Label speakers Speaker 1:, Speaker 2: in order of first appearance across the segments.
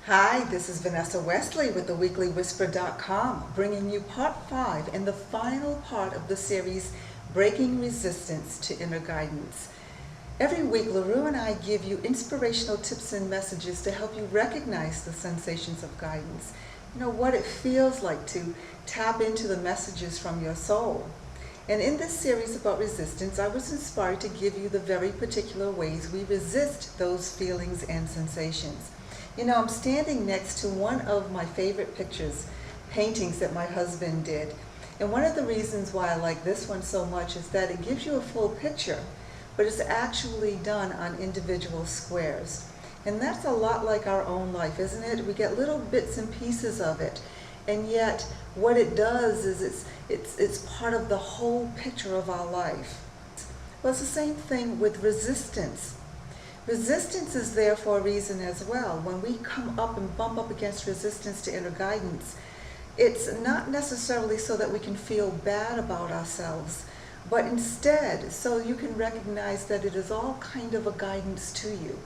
Speaker 1: Hi, this is Vanessa Wesley with theweeklywhisper.com, bringing you part 5 and the final part of the series, Breaking Resistance to Inner Guidance. Every week, LaRue and I give you inspirational tips and messages to help you recognize the sensations of guidance. You know, what it feels like to tap into the messages from your soul. And in this series about resistance, I was inspired to give you the very particular ways we resist those feelings and sensations. You know, I'm standing next to one of my favorite paintings that my husband did. And one of the reasons why I like this one so much is that it gives you a full picture, but it's actually done on individual squares. And that's a lot like our own life, isn't it? We get little bits and pieces of it. And yet, what it does is it's part of the whole picture of our life. Well, it's the same thing with resistance. Resistance is there for a reason as well. When we come up and bump up against resistance to inner guidance, it's not necessarily so that we can feel bad about ourselves, but instead so you can recognize that it is all kind of a guidance to you.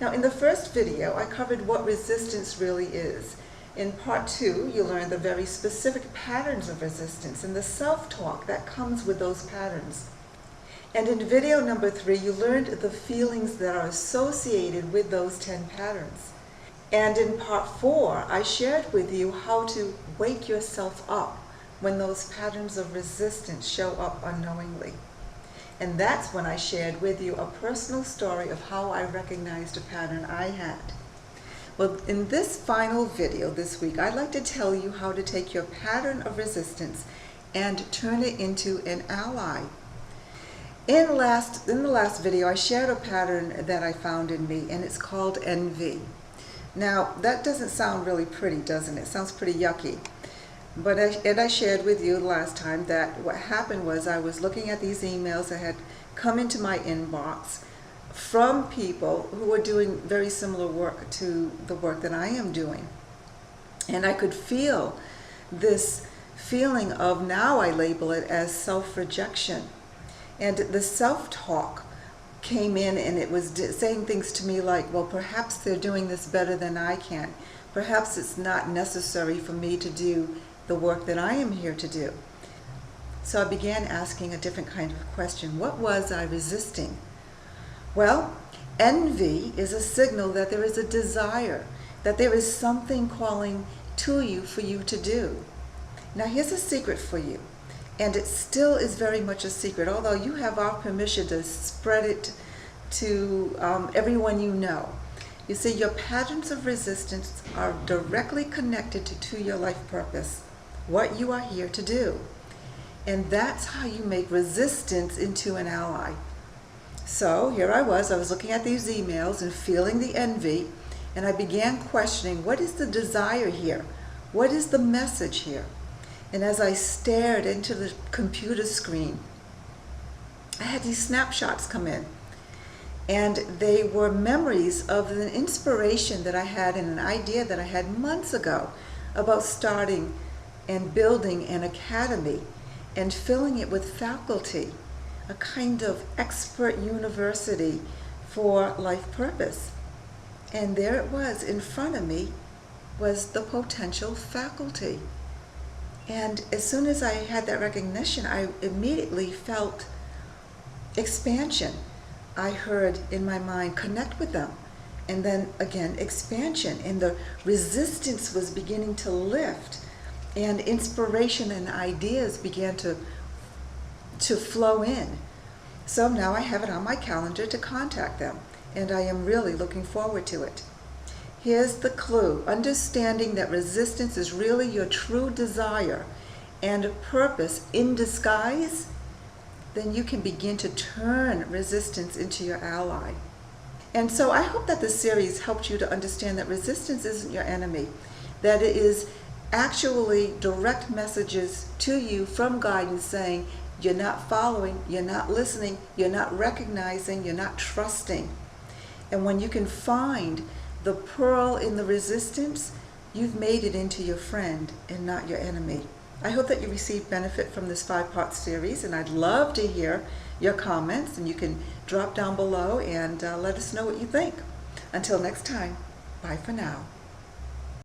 Speaker 1: Now, in the first video, I covered what resistance really is. In part 2, you learned the very specific patterns of resistance and the self-talk that comes with those patterns. And in video number 3, you learned the feelings that are associated with those 10 patterns. And in part 4, I shared with you how to wake yourself up when those patterns of resistance show up unknowingly. And that's when I shared with you a personal story of how I recognized a pattern I had. Well, in this final video this week, I'd like to tell you how to take your pattern of resistance and turn it into an ally. In the last video, I shared a pattern that I found in me, and it's called envy. Now, that doesn't sound really pretty, doesn't it? It sounds pretty yucky. But I shared with you last time that what happened was I was looking at these emails that had come into my inbox from people who were doing very similar work to the work that I am doing. And I could feel this feeling of, now I label it as self-rejection. And the self-talk came in, and it was saying things to me like, well, perhaps they're doing this better than I can. Perhaps it's not necessary for me to do the work that I am here to do. So I began asking a different kind of question. What was I resisting? Well, envy is a signal that there is a desire, that there is something calling to you for you to do. Now, here's a secret for you. And it still is very much a secret, although you have our permission to spread it to everyone you know. You see, your patterns of resistance are directly connected to your life purpose, what you are here to do. And that's how you make resistance into an ally. So here I was looking at these emails and feeling the envy, and I began questioning, what is the desire here? What is the message here? And as I stared into the computer screen, I had these snapshots come in. And they were memories of an inspiration that I had and an idea that I had months ago about starting and building an academy and filling it with faculty, a kind of expert university for life purpose. And there it was, in front of me was the potential faculty. And as soon as I had that recognition, I immediately felt expansion. I heard in my mind, connect with them. And then again, expansion. And the resistance was beginning to lift. And inspiration and ideas began to flow in. So now I have it on my calendar to contact them. And I am really looking forward to it. Here's the clue. Understanding that resistance is really your true desire and purpose in disguise, then you can begin to turn resistance into your ally. And so I hope that this series helped you to understand that resistance isn't your enemy, that it is actually direct messages to you from guidance saying, you're not following, you're not listening, you're not recognizing, you're not trusting. And when you can find the pearl in the resistance, you've made it into your friend and not your enemy. I hope that you received benefit from this 5-part series, and I'd love to hear your comments, and you can drop down below and let us know what you think. Until next time, bye for now.